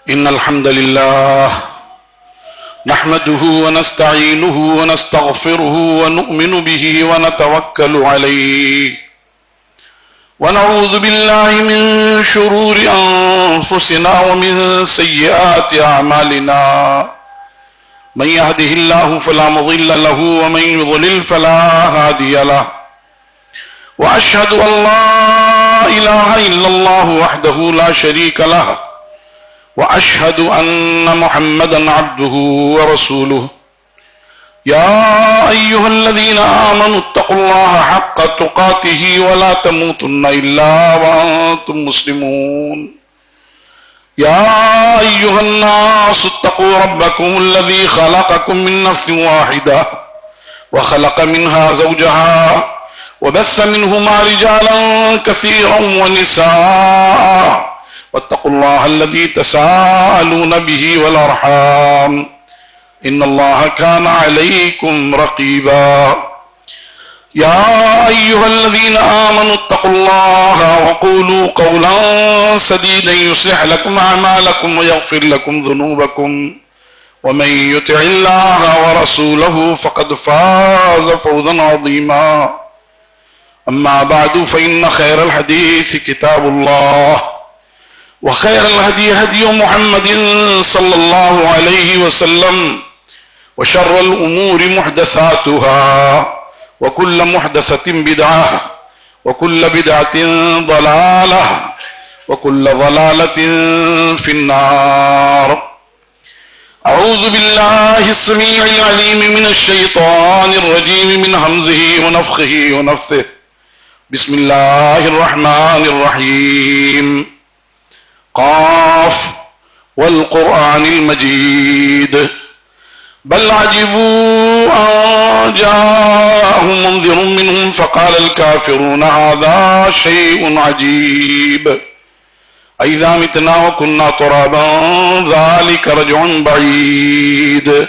إن الحمد لله نحمده ونستعينه ونستغفره ونؤمن به ونتوكل عليه ونعوذ بالله من شرور أنفسنا ومن سيئات أعمالنا من يهده الله فلا مضل له ومن يضلل فلا هادي له وأشهد أن لا إله إلا الله وحده لا شريك له وأشهد أن محمدا عبده ورسوله يا أيها الذين آمنوا اتقوا الله حق تقاته ولا تموتن إلا وأنتم مسلمون يا أيها الناس اتقوا ربكم الذي خلقكم من نفس واحدة وخلق منها زوجها وبث منهما رجالا كثيرا ونساء واتقوا الله الذي تساءلون به والأرحام إن الله كان عليكم رقيبا يا أيها الذين آمنوا اتقوا الله وقولوا قولا سديدا يصلح لكم أعمالكم ويغفر لكم ذنوبكم ومن يطع الله ورسوله فقد فاز فوزا عظيما أما بعد فإن خير الحديث كتاب الله وخير الهدي هدي محمد صلى الله عليه وسلم وشر الأمور محدثاتها وكل محدثة بدعة وكل بدعة ضلالة وكل ضلالة في النار. أعوذ بالله السميع العليم من الشيطان الرجيم من همزه ونفخه ونفثه. بسم الله الرحمن الرحيم. قاف والقرآن المجيد بل عجبوا أن جاءهم منذر منهم فقال الكافرون هذا شيء عجيب أئذا متنا وكنا ترابا ذلك رجع بعيد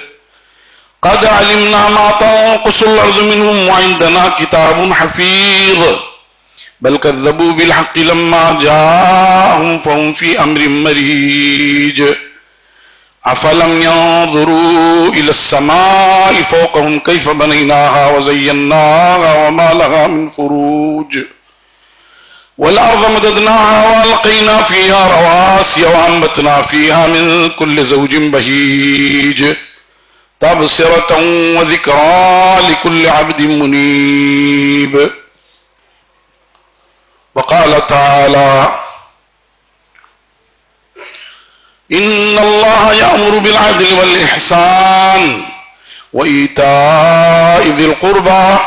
قد علمنا ما تنقص الأرض منهم وعندنا كتاب حفيظ بل كذبوا بالحق لما جاءهم فهم في أمر مريج أفلم ينظروا إلى السماء فوقهم كيف بنيناها وزيناها وما لها من فروج والأرض مددناها وألقينا فيها رواسي وأنبتنا فيها من كل زوج بهيج تبصرة وذكرى لكل عبد منيب. وقال تعالى إن الله يأمر بالعدل والإحسان وإيتاء ذي القربى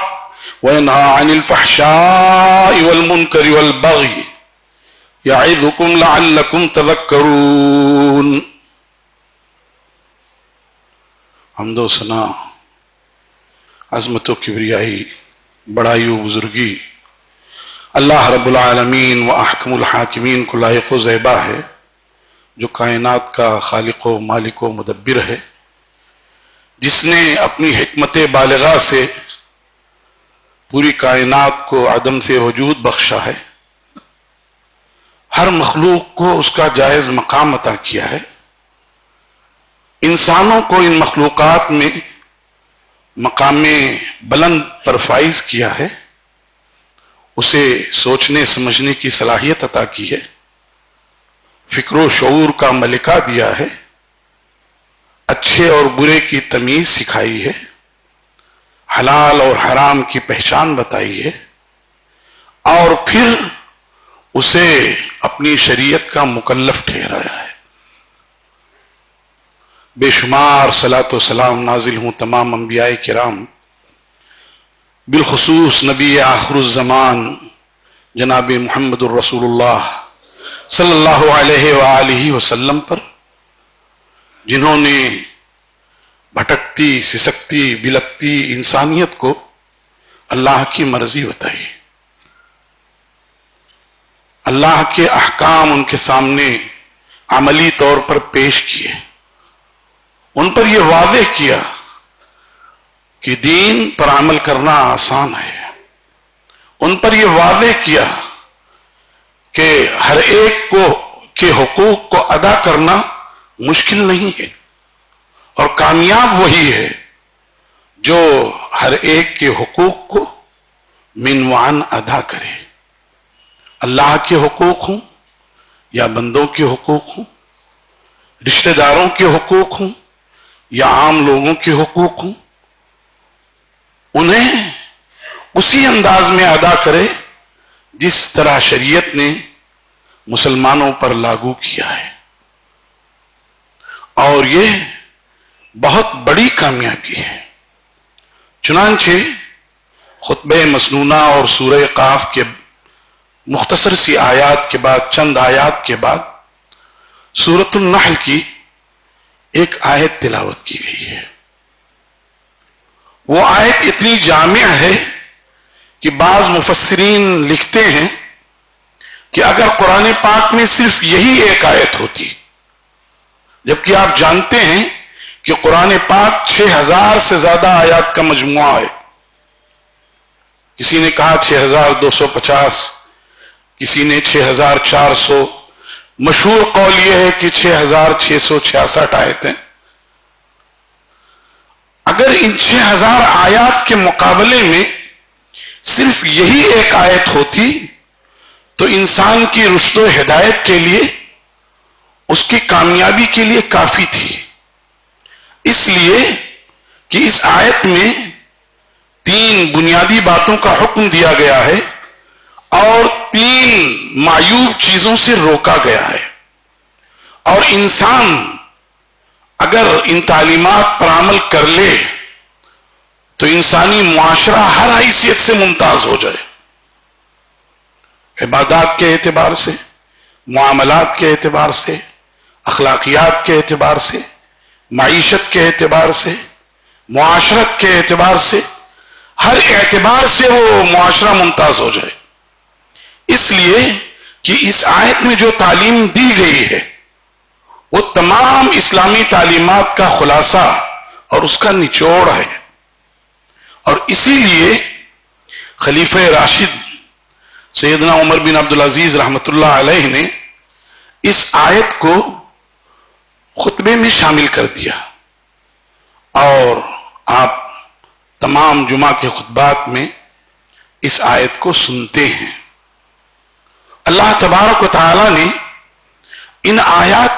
وينهى عن الفحشاء والمنكر والبغي يعظكم لعلكم تذكرون. حمد و ثنا عظمت و کبریائی بڑائی و بزرگی اللہ رب العالمین و احکم الحاکمین کو لائق و زیبا ہے، جو کائنات کا خالق و مالک و مدبر ہے، جس نے اپنی حکمت بالغہ سے پوری کائنات کو عدم سے وجود بخشا ہے، ہر مخلوق کو اس کا جائز مقام عطا کیا ہے، انسانوں کو ان مخلوقات میں مقام بلند پر فائز کیا ہے، اسے سوچنے سمجھنے کی صلاحیت عطا کی ہے، فکر و شعور کا ملکہ دیا ہے، اچھے اور برے کی تمیز سکھائی ہے، حلال اور حرام کی پہچان بتائی ہے، اور پھر اسے اپنی شریعت کا مکلف ٹھہرایا ہے۔ بے شمار صلاۃ و سلام نازل ہوں تمام انبیاء کرام، بالخصوص نبی آخر الزمان جناب محمد الرسول اللہ صلی اللہ علیہ وآلہ وسلم پر، جنہوں نے بھٹکتی سسکتی بلکتی انسانیت کو اللہ کی مرضی بتائی، اللہ کے احکام ان کے سامنے عملی طور پر پیش کیے، ان پر یہ واضح کیا کہ دین پر عمل کرنا آسان ہے، ان پر یہ واضح کیا کہ ہر ایک کو کے حقوق کو ادا کرنا مشکل نہیں ہے، اور کامیاب وہی ہے جو ہر ایک کے حقوق کو منوعاً ادا کرے، اللہ کے حقوق ہوں یا بندوں کے حقوق ہوں، رشتہ داروں کے حقوق ہوں یا عام لوگوں کے حقوق ہوں، انہیں اسی انداز میں ادا کرے جس طرح شریعت نے مسلمانوں پر لاگو کیا ہے۔ اور یہ بہت بڑی کامیابی ہے۔ چنانچہ خطبہ مسنونہ اور سورہ قاف کے مختصر سی آیات کے بعد، چند آیات کے بعد، سورۃ النحل کی ایک آیت تلاوت کی گئی ہے۔ وہ آیت اتنی جامع ہے کہ بعض مفسرین لکھتے ہیں کہ اگر قرآن پاک میں صرف یہی ایک آیت ہوتی، جبکہ آپ جانتے ہیں کہ قرآن پاک 6000 سے زیادہ آیات کا مجموعہ ہے، کسی نے کہا 6250، کسی نے 6400، مشہور قول یہ ہے کہ 6666 آیتیں۔ اگر ان 6000 آیات کے مقابلے میں صرف یہی ایک آیت ہوتی تو انسان کی رشد و ہدایت کے لیے، اس کی کامیابی کے لیے کافی تھی، اس لیے کہ اس آیت میں 3 بنیادی باتوں کا حکم دیا گیا ہے اور 3 معیوب چیزوں سے روکا گیا ہے، اور انسان اگر ان تعلیمات پر عمل کر لے تو انسانی معاشرہ ہر حیثیت سے ممتاز ہو جائے، عبادات کے اعتبار سے، معاملات کے اعتبار سے، اخلاقیات کے اعتبار سے، معیشت کے اعتبار سے، معاشرت کے اعتبار سے، ہر اعتبار سے وہ معاشرہ ممتاز ہو جائے۔ اس لیے کہ اس آیت میں جو تعلیم دی گئی ہے وہ تمام اسلامی تعلیمات کا خلاصہ اور اس کا نچوڑ ہے، اور اسی لیے خلیفہ راشد سیدنا عمر بن عبدالعزیز رحمۃ اللہ علیہ نے اس آیت کو خطبے میں شامل کر دیا، اور آپ تمام جمعہ کے خطبات میں اس آیت کو سنتے ہیں۔ اللہ تبارک و تعالی نے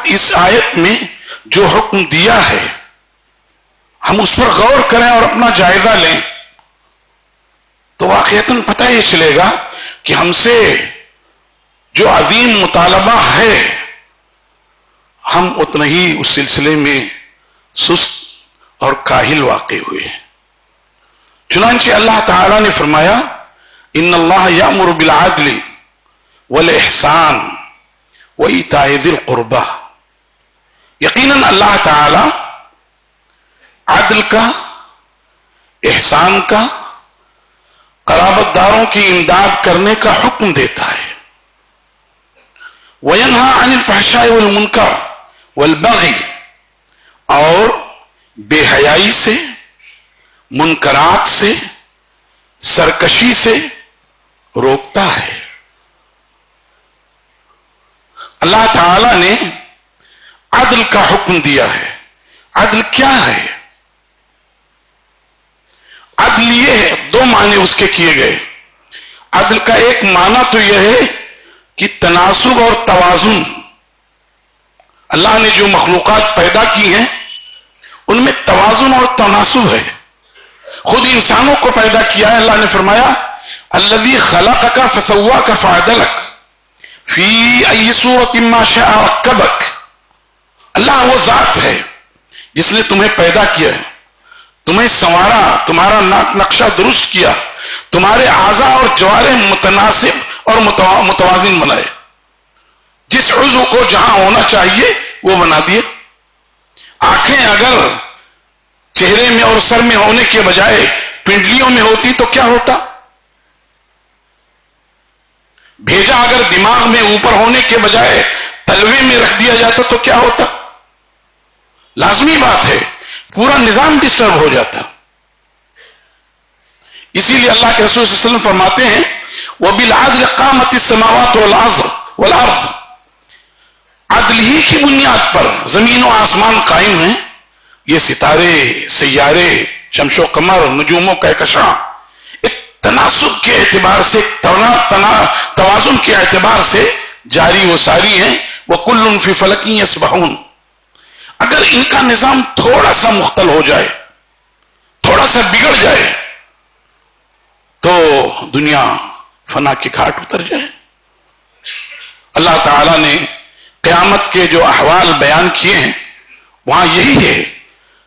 اس آیت میں جو حکم دیا ہے، ہم اس پر غور کریں اور اپنا جائزہ لیں تو واقعتاً پتہ یہ چلے گا کہ ہم سے جو عظیم مطالبہ ہے، ہم اتنا ہی اس سلسلے میں سست اور کاہل واقع ہوئے ہیں۔ چنانچہ اللہ تعالی نے فرمایا، ان اللہ یأمر بالعدل والاحسان وایتاء ذی القربى، یقیناً اللہ تعالی عدل کا، احسان کا، قرابت داروں کی امداد کرنے کا حکم دیتا ہے، وینہی عن الفحشاء والمنکر والبغی، اور بے حیائی سے، منکرات سے، سرکشی سے روکتا ہے۔ اللہ تعالی نے عدل کا حکم دیا ہے۔ عدل کیا ہے؟ عدل یہ ہے، 2 معنی اس کے کیے گئے۔ عدل کا ایک معنی تو یہ ہے کہ تناسب اور توازن۔ اللہ نے جو مخلوقات پیدا کی ہیں ان میں توازن اور تناسب ہے۔ خود انسانوں کو پیدا کیا ہے، اللہ نے فرمایا الذی خلقک فسواک فعدلک فی ای صورت ما شاء رکبک۔ اللہ وہ ذات ہے جس نے تمہیں پیدا کیا ہے، تمہیں سنوارا، تمہارا نقشہ درست کیا، تمہارے اعضاء اور جوارح متناسب اور متوازن بنائے، جس عضو کو جہاں ہونا چاہیے وہ بنا دیے۔ آنکھیں اگر چہرے میں اور سر میں ہونے کے بجائے پنڈلیوں میں ہوتی تو کیا ہوتا؟ بھیجا اگر دماغ میں اوپر ہونے کے بجائے تلوے میں رکھ دیا جاتا تو کیا ہوتا؟ لازمی بات ہے، پورا نظام ڈسٹرب ہو جاتا۔ اسی لیے اللہ کے رسول صلی اللہ علیہ وسلم فرماتے ہیں وَبِالْعَدْلِ قَامَتِ السَّمَاوَاتُ وَالْأَرْضُ، عدل ہی کی بنیاد پر زمین و آسمان قائم ہیں. یہ ستارے، سیارے، شمس و قمر، نجوم و کہکشاں ایک تناسب کے اعتبار سے، توازن کے اعتبار سے جاری و ساری ہیں. وَكُلٌّ فِي فَلَكٍ يَسْبَحُونَ. اگر ان کا نظام تھوڑا سا مختل ہو جائے، تھوڑا سا بگڑ جائے، تو دنیا فنا کے گھاٹ اتر جائے. اللہ تعالیٰ نے قیامت کے جو احوال بیان کیے ہیں وہاں یہی ہے.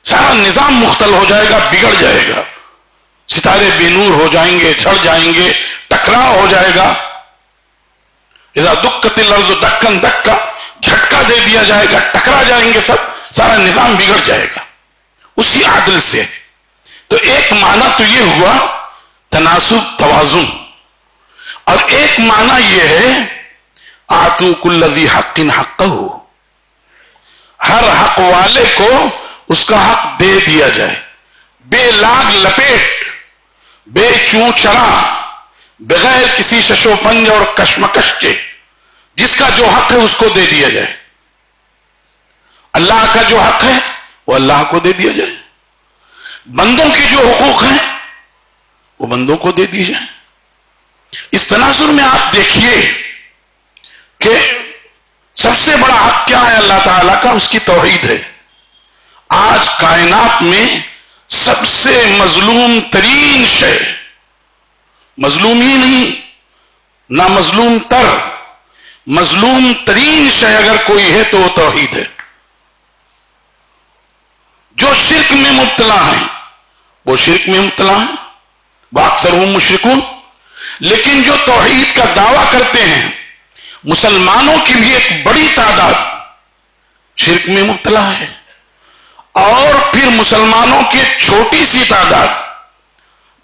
سارا نظام مختل ہو جائے گا، بگڑ جائے گا، ستارے بے نور ہو جائیں گے، جھڑ جائیں گے، ٹکراؤ ہو جائے گا. اذا دکت الارض دکن دکا، جھٹکا دے دیا جائے گا، ٹکرا جائیں گے سب، سارا نظام بگڑ جائے گا. اسی عدل سے تو ایک معنی تو یہ ہوا تناسب، توازن، اور ایک معنی یہ ہے آتو کل ذی حق حقہ، ہر حق والے کو اس کا حق دے دیا جائے، بے لاگ لپیٹ، بے چوں چڑا، بغیر کسی شش و پنج اور کشمکش کے. جس کا جو حق ہے اس کو دے دیا جائے. اللہ کا جو حق ہے وہ اللہ کو دے دیا جائے، بندوں کے جو حقوق ہیں وہ بندوں کو دے دیے جائیں. اس تناظر میں آپ دیکھیے کہ سب سے بڑا حق کیا ہے اللہ تعالیٰ کا؟ اس کی توحید ہے. آج کائنات میں سب سے مظلوم ترین شے، مظلوم ہی نہیں، نہ مظلوم تر، مظلوم ترین شے اگر کوئی ہے تو وہ توحید ہے. جو شرک میں مبتلا ہیں وہ شرک میں مبتلا ہیں، باکثرہم مشرکون. لیکن جو توحید کا دعویٰ کرتے ہیں، مسلمانوں کی بھی ایک بڑی تعداد شرک میں مبتلا ہے، اور پھر مسلمانوں کی چھوٹی سی تعداد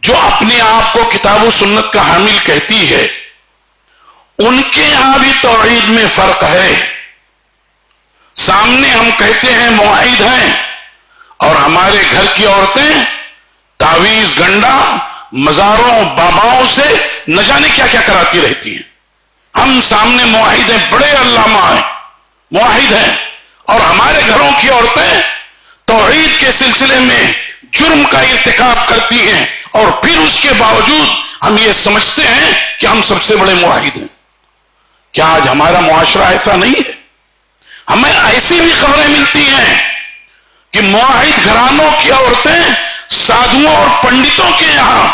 جو اپنے آپ کو کتاب و سنت کا حامل کہتی ہے، ان کے یہاں بھی توحید میں فرق ہے. سامنے ہم کہتے ہیں موحد ہیں، اور ہمارے گھر کی عورتیں تعویذ گنڈا مزاروں باباؤں سے نہ جانے کیا کیا کراتی رہتی ہیں. ہم سامنے موحد ہیں، بڑے علامہ ہیں، موحد ہیں، اور ہمارے گھروں کی عورتیں توحید کے سلسلے میں جرم کا ارتکاب کرتی ہیں، اور پھر اس کے باوجود ہم یہ سمجھتے ہیں کہ ہم سب سے بڑے موحد ہیں. کیا آج ہمارا معاشرہ ایسا نہیں ہے؟ ہمیں ایسی بھی خبریں ملتی ہیں کہ موحد گھرانوں کی عورتیں سادھوؤں اور پنڈتوں کے یہاں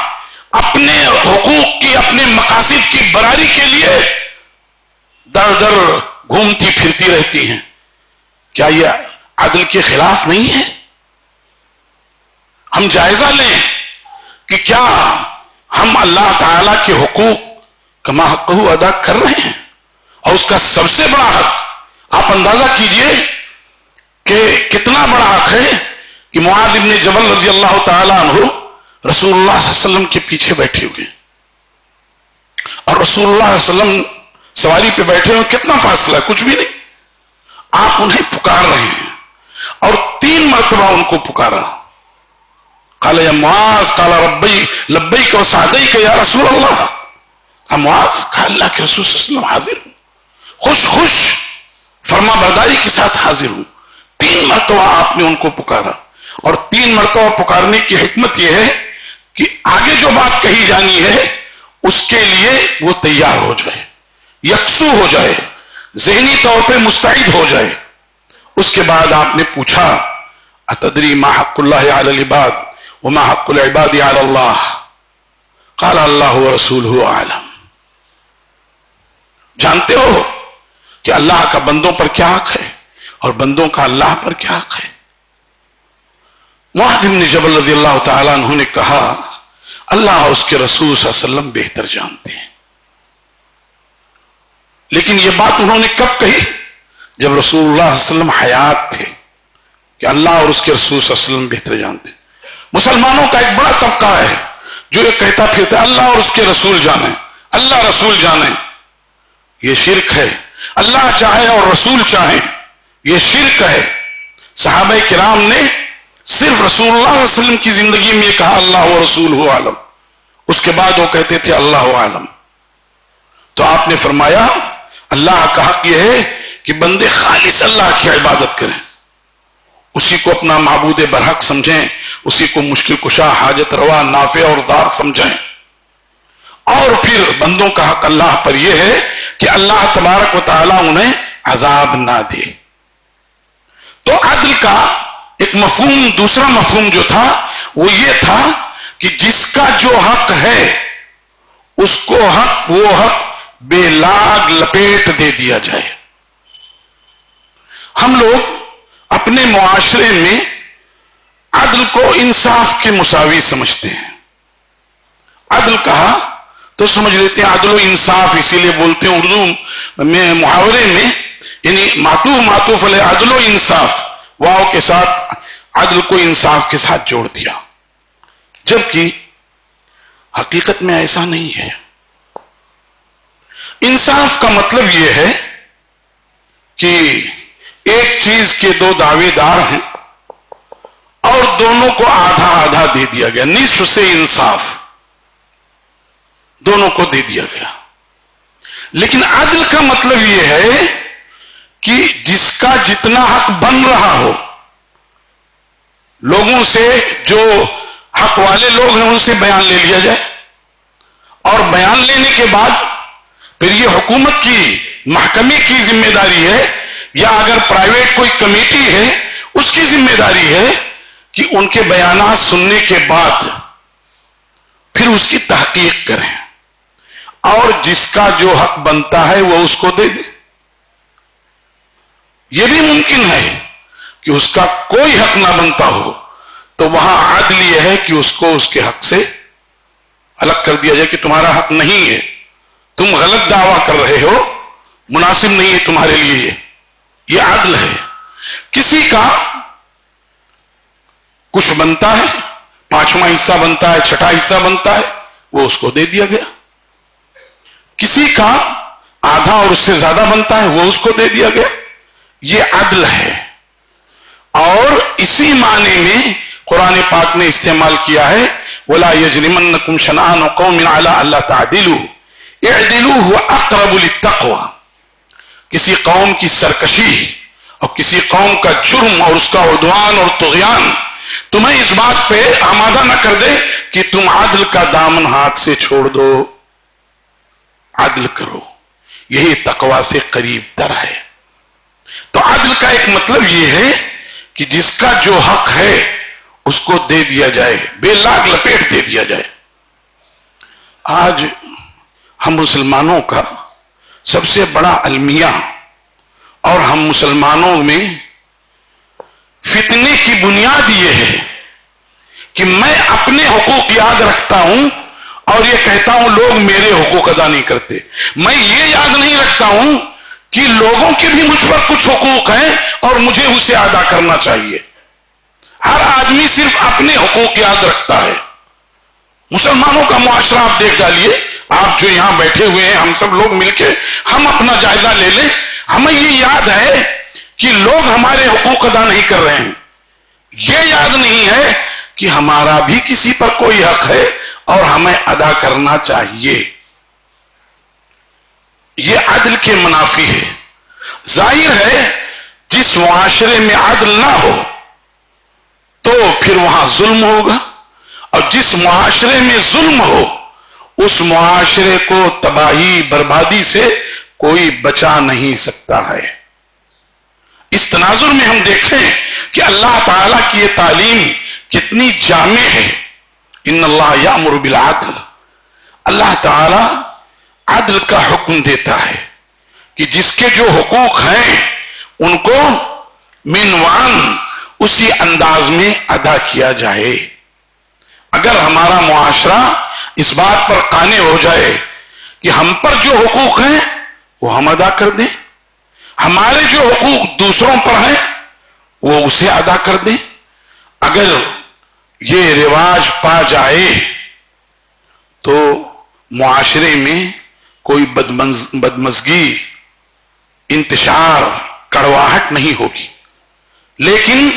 اپنے حقوق کی، اپنے مقاصد کی براری کے لیے در در گھومتی پھرتی رہتی ہیں. کیا یہ عدل کے خلاف نہیں ہے؟ ہم جائزہ لیں کہ کیا ہم اللہ تعالی کے حقوق کما حقہ ادا کر رہے ہیں. اور اس کا سب سے بڑا حق آپ اندازہ کیجئے کہ کتنا بڑا حق ہے کہ معاذ بن جبل رضی اللہ تعالی عنہ رسول اللہ صلی اللہ علیہ وسلم کے پیچھے بیٹھے ہوئے، اور رسول اللہ صلی اللہ علیہ وسلم سواری پہ بیٹھے ہوئے، کتنا فاصلہ ہے، کچھ بھی نہیں. آپ انہیں پکار رہے ہیں، اور 3 مرتبہ ان کو پکارا. قال یا معاذ، قال ربی لبیک و سعدیک یا رسول اللہ. معاذ کہا اللہ کے رسول صلی اللہ علیہ وسلم حاضر ہوں، خوش خوش فرما برداری کے ساتھ حاضر ہوں. 3 مرتبہ آپ نے ان کو پکارا، اور 3 مرتبہ پکارنے کی حکمت یہ ہے کہ آگے جو بات کہی جانی ہے اس کے لیے وہ تیار ہو جائے، یکسو ہو جائے، ذہنی طور پہ مستعد ہو جائے. اس کے بعد آپ نے پوچھا اتدری ما حق اللہ علی العباد وما حق العباد علی اللہ؟ قال اللہ ورسولہ اعلم. جانتے ہو کہ اللہ کا بندوں پر کیا حق ہے اور بندوں کا اللہ پر کیا حق ہے؟ معاذ بن جبل رضی اللہ تعالی عنہ نے کہا اللہ اور اس کے رسول صلی اللہ علیہ وسلم بہتر جانتے ہیں. لیکن یہ بات انہوں نے کب کہی؟ جب رسول اللہ صلی اللہ علیہ وسلم حیات تھے، کہ اللہ اور اس کے رسول صلی اللہ علیہ وسلم بہتر جانتے ہیں. مسلمانوں کا ایک بڑا طبقہ ہے جو یہ کہتا پھرتا ہے اللہ اور اس کے رسول جانیں، اللہ رسول جانیں. یہ شرک ہے. اللہ چاہے اور رسول چاہیں، یہ شرک ہے. صحابہ کرام نے صرف رسول اللہ صلی اللہ علیہ وسلم کی زندگی میں یہ کہا اللہ و رسولہ عالم، اس کے بعد وہ کہتے تھے اللہ عالم. تو آپ نے فرمایا اللہ کا حق یہ ہے کہ بندے خالص اللہ کی عبادت کریں، اسی کو اپنا معبود برحق سمجھیں، اسی کو مشکل کشا، حاجت روا، نافع اور ضار سمجھیں، اور پھر بندوں کا حق اللہ پر یہ ہے کہ اللہ تبارک و تعالیٰ انہیں عذاب نہ دے۔ تو عدل کا ایک مفہوم، دوسرا مفہوم جو تھا وہ یہ تھا کہ جس کا جو حق ہے اس کو وہ حق بے لاگ لپیٹ دے دیا جائے۔ ہم لوگ اپنے معاشرے میں عدل کو انصاف کے مساوی سمجھتے ہیں۔ عدل کہا تو سمجھ لیتے ہیں عدل و انصاف، اسی لیے بولتے ہیں اردو میں محاورے میں، یعنی معطوف علیہ عدل و انصاف، واو کے ساتھ عدل کو انصاف کے ساتھ جوڑ دیا، جبکہ حقیقت میں ایسا نہیں ہے۔ انصاف کا مطلب یہ ہے کہ ایک چیز کے دو دعوے دار ہیں اور دونوں کو آدھا آدھا دے دیا گیا، نصف سے انصاف، دونوں کو دے دیا گیا۔ لیکن عدل کا مطلب یہ ہے کہ جس کا جتنا حق بن رہا ہو، لوگوں سے جو حق والے لوگ ہیں ان سے بیان لے لیا جائے، اور بیان لینے کے بعد پھر یہ حکومت کی، محکمے کی ذمہ داری ہے، یا اگر پرائیویٹ کوئی کمیٹی ہے اس کی ذمہ داری ہے کہ ان کے بیانات سننے کے بعد پھر اس کی تحقیق کریں، اور جس کا جو حق بنتا ہے وہ اس کو دے دے۔ یہ بھی ممکن ہے کہ اس کا کوئی حق نہ بنتا ہو، تو وہاں عدل یہ ہے کہ اس کو اس کے حق سے الگ کر دیا جائے کہ تمہارا حق نہیں ہے، تم غلط دعویٰ کر رہے ہو، مناسب نہیں ہے تمہارے لیے، یہ عدل ہے۔ کسی کا کچھ بنتا ہے، پانچواں حصہ بنتا ہے، چھٹا حصہ بنتا ہے، وہ اس کو دے دیا گیا۔ کسی کا آدھا اور اس سے زیادہ بنتا ہے، وہ اس کو دے دیا گیا، یہ عدل ہے۔ اور اسی معنی میں قرآن پاک نے استعمال کیا ہے وَلَا يَجْرِمَنَّكُمْ شَنَآنُ قَوْمٍ عَلَىٰ أَلَّا تَعْدِلُوا اعْدِلُوا هُوَ أَقْرَبُ لِلتَّقْوَىٰ۔ کسی قوم کی سرکشی اور کسی قوم کا جرم اور اس کا عدوان اور طغیان تمہیں اس بات پہ آمادہ نہ کر دے کہ تم عدل کا دامن ہاتھ سے چھوڑ دو، عدل کرو، یہی تقویٰ سے قریب تر ہے۔ تو عدل کا ایک مطلب یہ ہے کہ جس کا جو حق ہے اس کو دے دیا جائے، بے لاگ لپیٹ دے دیا جائے۔ آج ہم مسلمانوں کا سب سے بڑا المیہ اور ہم مسلمانوں میں فتنے کی بنیاد یہ ہے کہ میں اپنے حقوق یاد رکھتا ہوں اور یہ کہتا ہوں لوگ میرے حقوق ادا نہیں کرتے، میں یہ یاد نہیں رکھتا ہوں کہ لوگوں کے بھی مجھ پر کچھ حقوق ہیں اور مجھے اسے ادا کرنا چاہیے۔ ہر آدمی صرف اپنے حقوق یاد رکھتا ہے۔ مسلمانوں کا معاشرہ آپ دیکھ ڈالیے، آپ جو یہاں بیٹھے ہوئے ہیں، ہم سب لوگ مل کے ہم اپنا جائزہ لے لیں، ہمیں یہ یاد ہے کہ لوگ ہمارے حقوق ادا نہیں کر رہے ہیں، یہ یاد نہیں ہے کہ ہمارا بھی کسی پر کوئی حق ہے اور ہمیں ادا کرنا چاہیے۔ یہ عدل کے منافی ہے۔ ظاہر ہے جس معاشرے میں عدل نہ ہو تو پھر وہاں ظلم ہوگا، اور جس معاشرے میں ظلم ہو اس معاشرے کو تباہی بربادی سے کوئی بچا نہیں سکتا ہے۔ اس تناظر میں ہم دیکھیں کہ اللہ تعالیٰ کی یہ تعلیم کتنی جامع ہے۔ ان اللہ یامر بالعدل، اللہ تعالیٰ عدل کا حکم دیتا ہے کہ جس کے جو حقوق ہیں ان کو منوان اسی انداز میں ادا کیا جائے۔ اگر ہمارا معاشرہ اس بات پر قانع ہو جائے کہ ہم پر جو حقوق ہیں وہ ہم ادا کر دیں، ہمارے جو حقوق دوسروں پر ہیں وہ اسے ادا کر دیں، اگر یہ رواج پا جائے تو معاشرے میں کوئی بدمزگی، انتشار، کڑواہٹ نہیں ہوگی۔ لیکن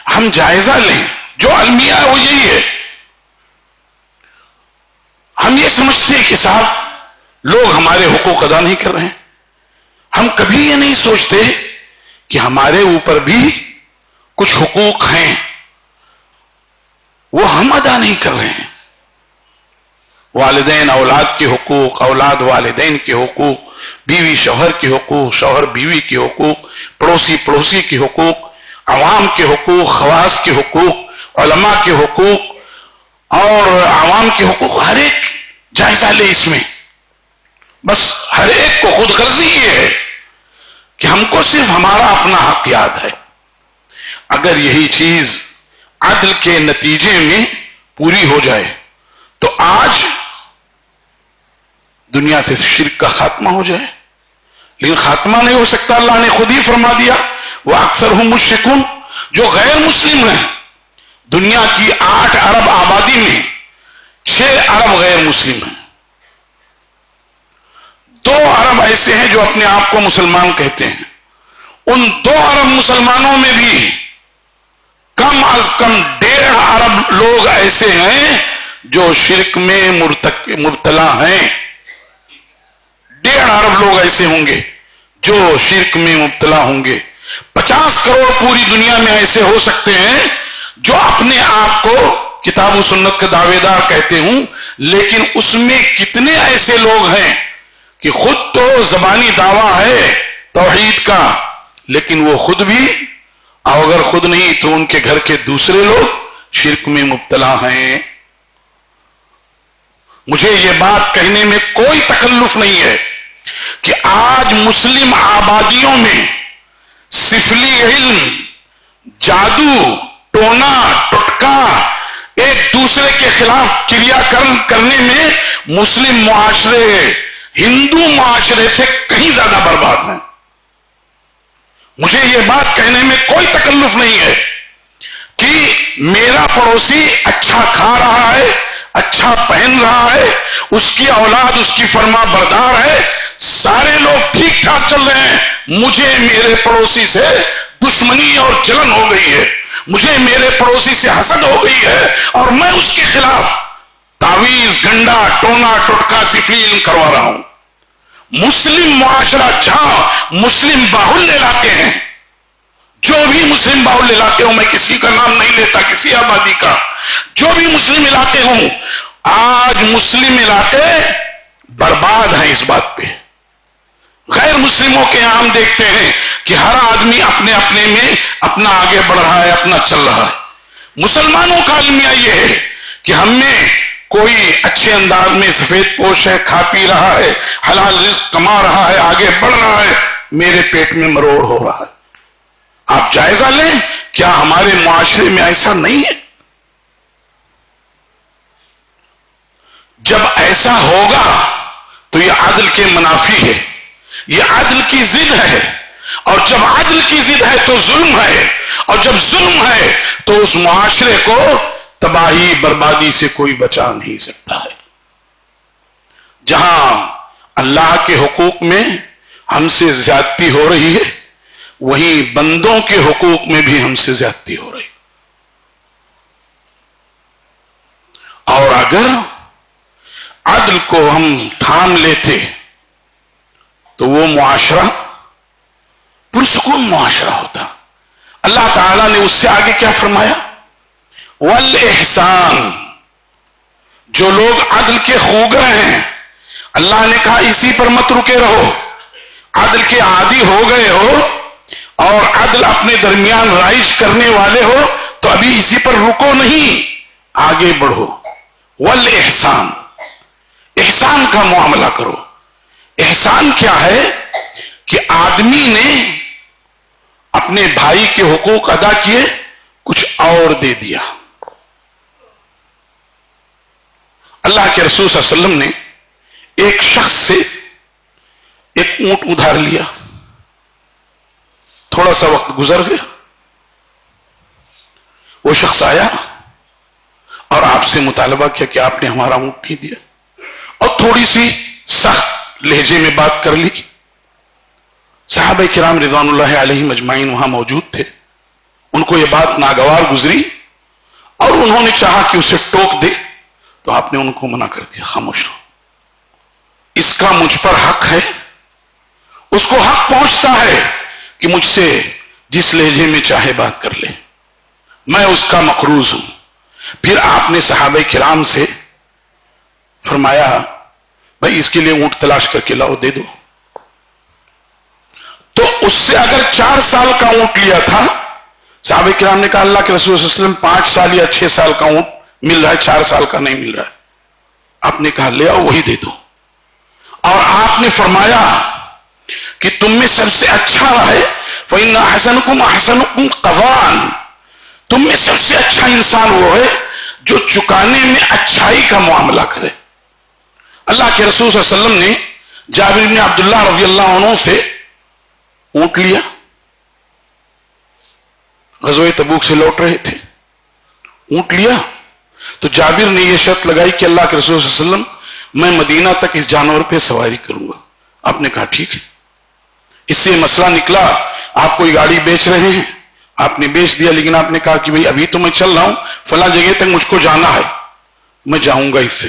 ہم جائزہ لیں، جو المیہ ہے وہ یہی ہے۔ ہم یہ سمجھتے ہیں کہ صاحب لوگ ہمارے حقوق ادا نہیں کر رہے ہیں، ہم کبھی یہ نہیں سوچتے کہ ہمارے اوپر بھی کچھ حقوق ہیں، وہ ہم ادا نہیں کر رہے ہیں. والدین اولاد کے حقوق، اولاد والدین کے حقوق، بیوی شوہر کے حقوق، شوہر بیوی کے حقوق، پڑوسی پڑوسی کے حقوق، عوام کے حقوق، خواص کے حقوق، علماء کے حقوق اور عوام کے حقوق. ہر ایک جائزہ لے اس میں. بس ہر ایک کو خود غرضی یہ ہے کہ ہم کو صرف ہمارا اپنا حق یاد ہے. اگر یہی چیز عدل کے نتیجے میں پوری ہو جائے تو آج دنیا سے شرک کا خاتمہ ہو جائے. لیکن خاتمہ نہیں ہو سکتا. اللہ نے خود ہی فرما دیا وہ اکثر ہم مشرکون. جو غیر مسلم ہیں، دنیا کی 8 ارب آبادی میں 6 ارب غیر مسلم ہیں. 2 ارب ایسے ہیں جو اپنے آپ کو مسلمان کہتے ہیں. ان 2 ارب مسلمانوں میں بھی کم از کم 1.5 ارب لوگ ایسے ہیں جو شرک میں مبتلا ہیں. 1.5 ارب لوگ ایسے ہوں گے جو شرک میں مبتلا ہوں گے. 50 کروڑ پوری دنیا میں ایسے ہو سکتے ہیں جو اپنے آپ کو کتاب و سنت کا دعوے دار کہتے ہوں، لیکن اس میں کتنے ایسے لوگ ہیں کہ خود تو زبانی دعویٰ ہے توحید کا، لیکن وہ خود بھی، اور اگر خود نہیں تو ان کے گھر کے دوسرے لوگ شرک میں مبتلا ہیں. مجھے یہ بات کہنے میں کوئی تکلف نہیں ہے کہ آج مسلم آبادیوں میں سفلی علم، جادو، ٹونا ٹٹکا، ایک دوسرے کے خلاف کریا کرن کرنے میں مسلم معاشرے ہندو معاشرے سے کہیں زیادہ برباد ہیں. مجھے یہ بات کہنے میں کوئی تکلف نہیں ہے کہ میرا پڑوسی اچھا کھا رہا ہے، اچھا پہن رہا ہے، اس کی اولاد اس کی فرما بردار ہے، سارے لوگ ٹھیک ٹھاک چل رہے ہیں. مجھے میرے پڑوسی سے دشمنی اور جلن ہو گئی ہے، مجھے میرے پڑوسی سے حسد ہو گئی ہے اور میں اس کے خلاف تعویذ، گنڈا، ٹونا ٹٹکا، سفلی علم کروا رہا ہوں. مسلم معاشرہ جہاں مسلم باہل علاقے ہیں، جو بھی مسلم باہل علاقے ہوں، میں کسی کا نام نہیں لیتا، کسی آبادی کا، جو بھی مسلم علاقے ہوں، آج مسلم علاقے برباد ہیں. اس بات پہ غیر مسلموں کے ہم دیکھتے ہیں کہ ہر آدمی اپنے اپنے میں اپنا آگے بڑھ رہا ہے، اپنا چل رہا ہے. مسلمانوں کا المیہ یہ ہے کہ ہم میں کوئی اچھے انداز میں سفید پوش ہے، کھا پی رہا ہے، حلال رزق کما رہا ہے، آگے بڑھ رہا ہے، میرے پیٹ میں مروڑ ہو رہا ہے. آپ جائزہ لیں، کیا ہمارے معاشرے میں ایسا نہیں ہے؟ جب ایسا ہوگا تو یہ عدل کے منافی ہے، یہ عدل کی ضد ہے، اور جب عدل کی ضد ہے تو ظلم ہے، اور جب ظلم ہے تو اس معاشرے کو تباہی بربادی سے کوئی بچا نہیں سکتا ہے. جہاں اللہ کے حقوق میں ہم سے زیادتی ہو رہی ہے، وہیں بندوں کے حقوق میں بھی ہم سے زیادتی ہو رہی. اور اگر عدل کو ہم تھام لیتے تو وہ معاشرہ پرسکون معاشرہ ہوتا. اللہ تعالیٰ نے اس سے آگے کیا فرمایا؟ والاحسان. جو لوگ عدل کے خوگر ہیں، اللہ نے کہا اسی پر مت رکے رہو. عدل کے عادی ہو گئے ہو اور عدل اپنے درمیان رائج کرنے والے ہو تو ابھی اسی پر رکو نہیں، آگے بڑھو. والاحسان، احسان کا معاملہ کرو. احسان کیا ہے کہ آدمی نے اپنے بھائی کے حقوق ادا کیے، کچھ اور دے دیا. اللہ کے رسول صلی اللہ علیہ وسلم نے ایک شخص سے ایک اونٹ ادھار لیا. تھوڑا سا وقت گزر گیا، وہ شخص آیا اور آپ سے مطالبہ کیا کہ آپ نے ہمارا اونٹ نہیں دیا، اور تھوڑی سی سخت لہجے میں بات کر لی. صحابہ کرام رضوان اللہ علیہم اجمعین وہاں موجود تھے. ان کو یہ بات ناگوار گزری اور انہوں نے چاہا کہ اسے ٹوک دے، تو آپ نے ان کو منع کر دیا، خاموش رہو، اس کا مجھ پر حق ہے، اس کو حق پہنچتا ہے کہ مجھ سے جس لہجے میں چاہے بات کر لے، میں اس کا مقروض ہوں۔ پھر آپ نے صحابہ کرام سے فرمایا بھائی اس کے لیے اونٹ تلاش کر کے لاؤ، دے دو۔ تو اس سے اگر 4 سال کا اونٹ لیا تھا، صحابہ کرام نے کہا اللہ کے رسول صلی اللہ علیہ وسلم 5 سال یا 6 سال کا اونٹ مل رہا ہے، 4 سال کا نہیں مل رہا ہے۔ آپ نے کہا لے آؤ، وہی دے دو۔ اور آپ نے فرمایا کہ تم میں سب سے اچھا ہے فَإِنَّ أَحْسَنُكُمْ أَحْسَنُكُمْ قَضَاءً، تم میں سب سے اچھا انسان وہ ہے جو چکانے میں اچھائی کا معاملہ کرے۔ اللہ کے رسول صلی اللہ علیہ وسلم نے جابر بن عبداللہ رضی اللہ عنہ سے اونٹ لیا، غزوہ تبوک سے لوٹ رہے تھے، اونٹ لیا تو جابر نے یہ شرط لگائی کہ اللہ کے رسول صلی اللہ علیہ وسلم میں مدینہ تک اس جانور پہ سواری کروں گا۔ آپ نے کہا ٹھیک ہے۔ اس سے مسئلہ نکلا آپ کوئی گاڑی بیچ رہے ہیں، آپ نے بیچ دیا، لیکن آپ نے کہا کہ بھئی ابھی تو میں چل رہا ہوں، فلاں جگہ تک مجھ کو جانا ہے، میں جاؤں گا اس سے،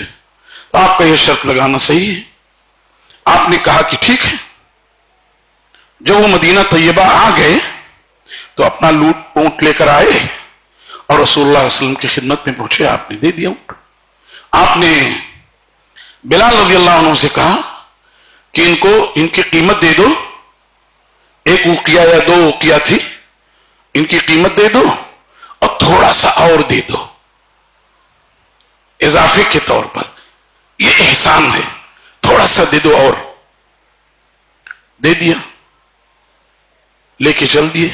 تو آپ کا یہ شرط لگانا صحیح ہے۔ آپ نے کہا کہ ٹھیک ہے۔ جب وہ مدینہ طیبہ آ گئے تو اپنا اونٹ لے کر آئے اور رسول اللہ صلی اللہ علیہ وسلم کی خدمت میں پہنچے، آپ نے دے دیا اونٹ۔ آپ نے بلال رضی اللہ عنہ سے کہا کہ ان کی قیمت دے دو، 1 اوقیہ یا 2 اوقیہ تھی، ان کی قیمت دے دو اور تھوڑا سا اور دے دو اضافے کے طور پر، یہ احسان ہے، تھوڑا سا دے دو اور۔ دے دیا، لے کے چل دیے،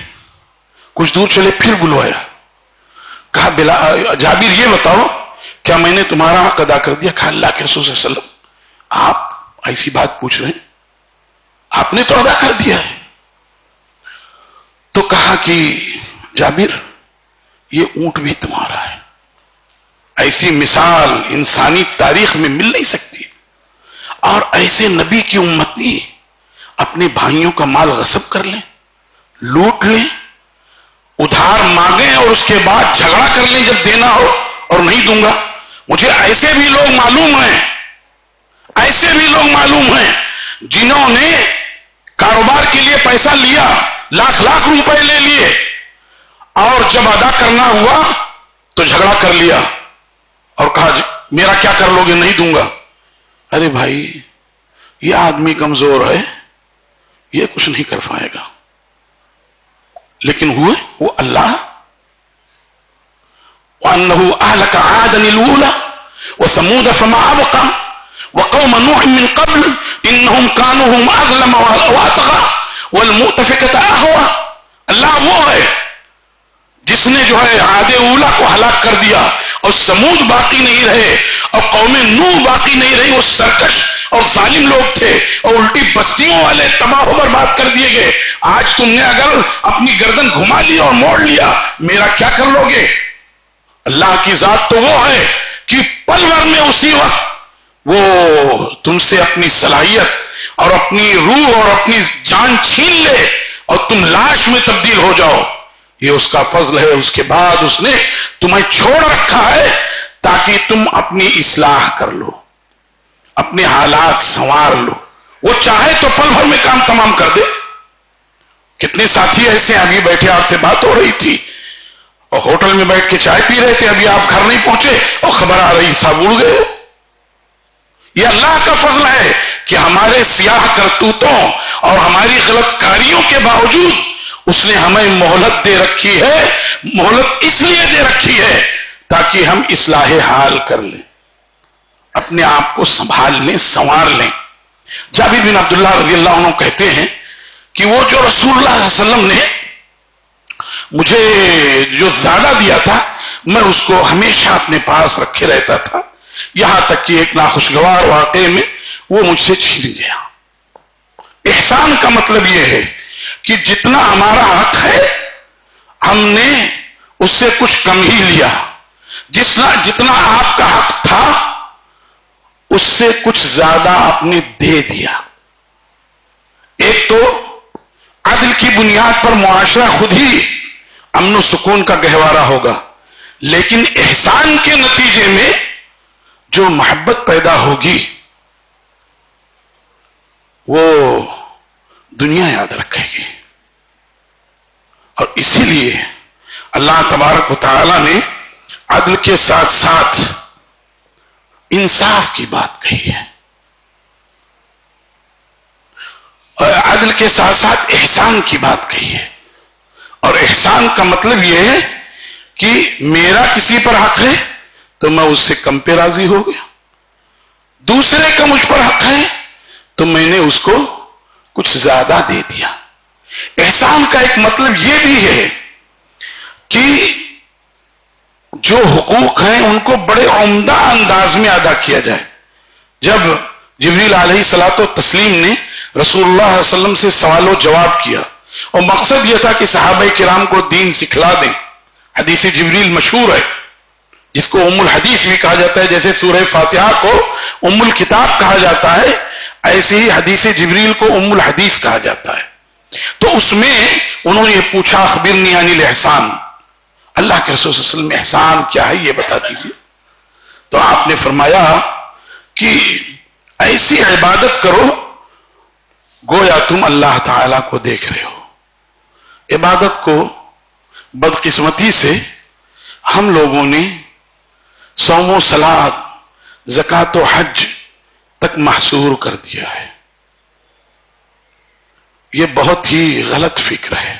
کچھ دور چلے پھر بلوایا، کہا جابر یہ بتاؤ کیا میں نے تمہارا حق ادا کر دیا؟ کہا اللہ کے رسول صلی اللہ علیہ وسلم آپ ایسی بات پوچھ رہے ہیں، آپ نے تو ادا کر دیا ہے۔ تو کہا کہ جابر یہ اونٹ بھی تمہارا ہے، ایسی مثال انسانی تاریخ میں مل نہیں سکتی، اور ایسے نبی کی امتی اپنے بھائیوں کا مال غصب کر لیں، لوٹ لیں، ادھار مانگیں اور اس کے بعد جھگڑا کر لیں جب دینا ہو اور نہیں دوں گا۔ مجھے ایسے بھی لوگ معلوم ہیں جنہوں نے کاروبار کے لیے پیسہ لیا، لاکھ روپے لے لیے، اور جب ادا کرنا ہوا تو جھگڑا کر لیا اور کہا میرا کیا کر لوگے، نہیں دوں گا۔ ارے بھائی یہ آدمی کمزور ہے، یہ کچھ نہیں کر پائے گا، لیکن ہوئے وہ اللہ۔ وَأَنَّهُ أَهْلَكَ عَادًا الْأُولَىٰ وَثَمُودَ فَمَا أَبْقَىٰ وَقَوْمَ نُوحٍ مِّن قَبْلُ إِنَّهُمْ كَانُوا هُمْ أَظْلَمَ وَأَطْغَىٰ وَالْمُؤْتَفِكَةَ أَهْوَىٰ۔ اللہ وہ ہے جس نے جو ہے عاد اولا کو ہلاک کر دیا، اور سمود باقی نہیں رہے، اور قوم نوح باقی نہیں رہی، وہ سرکش اور ظالم لوگ تھے اور الٹی بستیوں والے تباہ و برباد کر دیے گئے۔ آج تم نے اگر اپنی گردن گھما لی اور موڑ لیا، میرا کیا کر لو گے؟ اللہ کی ذات تو وہ ہے کہ پل بھر میں اسی وقت وہ تم سے اپنی صلاحیت اور اپنی روح اور اپنی جان چھین لے اور تم لاش میں تبدیل ہو جاؤ، یہ اس کا فضل ہے۔ اس کے بعد اس نے تمہیں چھوڑ رکھا ہے تاکہ تم اپنی اصلاح کر لو، اپنے حالات سنوار لو۔ وہ چاہے تو پل بھر میں کام تمام کر دے۔ کتنے ساتھی ایسے ابھی بیٹھے، آپ سے بات ہو رہی تھی اور ہوٹل میں بیٹھ کے چائے پی رہے تھے، ابھی آپ گھر نہیں پہنچے اور خبر آ رہی صاحب اڑ گئے۔ یہ اللہ کا فضل ہے کہ ہمارے سیاہ کرتوتوں اور ہماری غلط کاریوں کے باوجود اس نے ہمیں مہلت دے رکھی ہے۔ مہلت اس لیے دے رکھی ہے تاکہ ہم اصلاح حال کر لیں، اپنے آپ کو سنبھال لیں، سنوار لیں۔ جابر بن عبداللہ رضی اللہ عنہ کہتے ہیں کہ وہ جو رسول اللہ صلی اللہ علیہ وسلم نے مجھے جو زیادہ دیا تھا، میں اس کو ہمیشہ اپنے پاس رکھے رہتا تھا، یہاں تک کہ ایک ناخوشگوار واقعے میں وہ مجھ سے چھین گیا۔ احسان کا مطلب یہ ہے کہ جتنا ہمارا حق ہے ہم نے اس سے کچھ کم ہی لیا، جتنا آپ کا حق تھا اس سے کچھ زیادہ آپ نے دے دیا۔ ایک تو عدل کی بنیاد پر معاشرہ خود ہی امن و سکون کا گہوارہ ہوگا، لیکن احسان کے نتیجے میں جو محبت پیدا ہوگی وہ دنیا یاد رکھے گی. اور اسی لیے اللہ تبارک و تعالی نے عدل کے ساتھ ساتھ انصاف کی بات کہی ہے، اور عدل کے ساتھ ساتھ احسان کی بات کہی ہے. اور احسان کا مطلب یہ ہے کہ میرا کسی پر حق ہے تو میں اس سے کم پہ راضی ہو گیا، دوسرے کا مجھ پر حق ہے تو میں نے اس کو کچھ زیادہ دے دیا. احسان کا ایک مطلب یہ بھی ہے کہ جو حقوق ہیں ان کو بڑے عمدہ انداز میں ادا کیا جائے. جب جبریل علیہ الصلوۃ والتسلیم نے رسول اللہ صلی اللہ علیہ وسلم سے سوال و جواب کیا اور مقصد یہ تھا کہ صحابہ کرام کو دین سکھلا دیں. حدیث جبریل مشہور ہے جس کو ام الحدیث بھی کہا جاتا ہے، جیسے سورہ فاتحہ کو ام الکتاب کہا جاتا ہے ایسے ہی حدیث جبریل کو ام الحدیث کہا جاتا ہے. تو اس میں انہوں نے یہ پوچھا اخبرنی عن الاحسان، اللہ کے رسول صلی اللہ علیہ وسلم احسان کیا ہے یہ بتا دیجیے. تو آپ نے فرمایا کہ ایسی عبادت کرو گویا تم اللہ تعالی کو دیکھ رہے ہو. عبادت کو بدقسمتی سے ہم لوگوں نے صوم و صلاۃ، زکوٰۃ و حج تک محصور کر دیا ہے. یہ بہت ہی غلط فکر ہے.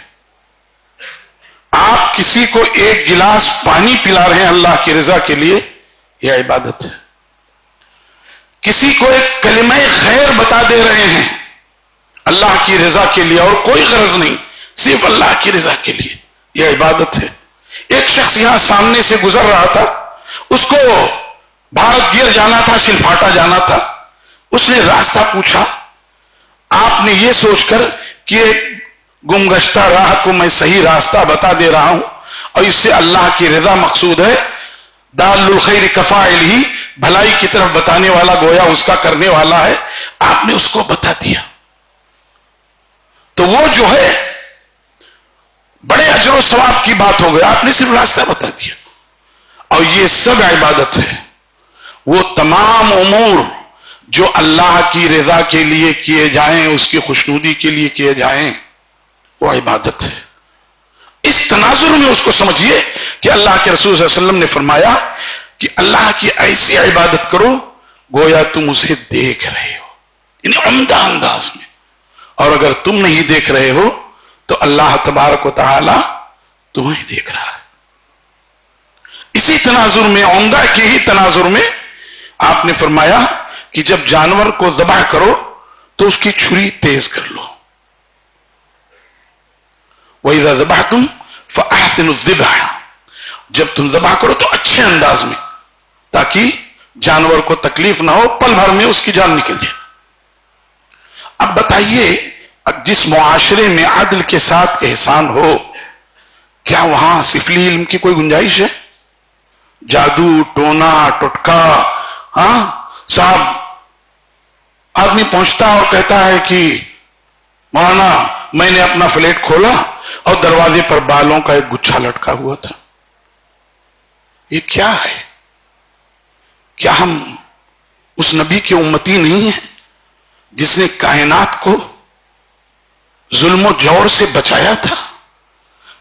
آپ کسی کو ایک گلاس پانی پلا رہے ہیں اللہ کی رضا کے لیے، یہ عبادت ہے. کسی کو ایک کلمہ خیر بتا دے رہے ہیں اللہ کی رضا کے لیے اور کوئی غرض نہیں، صرف اللہ کی رضا کے لیے، یہ عبادت ہے. ایک شخص یہاں سامنے سے گزر رہا تھا، اس کو بھارت گیر جانا تھا، شلپھاٹا جانا تھا. اس نے راستہ پوچھا. آپ نے یہ سوچ کر کہ گمگشتہ راہ کو میں صحیح راستہ بتا دے رہا ہوں اور اس سے اللہ کی رضا مقصود ہے، دال الخیر کفاعلہ، بھلائی کی طرف بتانے والا گویا اس کا کرنے والا ہے. آپ نے اس کو بتا دیا تو وہ جو ہے بڑے اجر و ثواب کی بات ہو گئی. آپ نے صرف راستہ بتا دیا. اور یہ سب عبادت ہے. وہ تمام امور جو اللہ کی رضا کے لیے کیے جائیں، اس کی خوشنودی کے لیے کیے جائیں، وہ عبادت ہے. اس تناظر میں اس کو سمجھیے کہ اللہ کے رسول صلی اللہ علیہ وسلم نے فرمایا کہ اللہ کی ایسی عبادت کرو گویا تم اسے دیکھ رہے ہو، یعنی عمدہ انداز میں. اور اگر تم نہیں دیکھ رہے ہو تو اللہ تبارک و تعالی تمہیں دیکھ رہا ہے. اسی تناظر میں، عمدہ کے ہی تناظر میں آپ نے فرمایا کہ جب جانور کو ذبح کرو تو اس کی چھری تیز کر لو. وَإِذَا ذَبَحْتُمْ فَأَحْسِنُوا الذِّبْحَ، جب تم ذبح کرو تو اچھے انداز میں، تاکہ جانور کو تکلیف نہ ہو، پل بھر میں اس کی جان نکل جائے. اب بتائیے جس معاشرے میں عدل کے ساتھ احسان ہو، کیا وہاں سفلی علم کی کوئی گنجائش ہے؟ جادو، ٹونا، ٹٹکا، ہاں صاحب آدمی پہنچتا اور کہتا ہے کہ مولانا میں نے اپنا فلیٹ کھولا اور دروازے پر بالوں کا ایک گچھا لٹکا ہوا تھا. یہ کیا ہے؟ کیا ہم اس نبی کے امتی نہیں ہیں جس نے کائنات کو ظلم و جور سے بچایا تھا،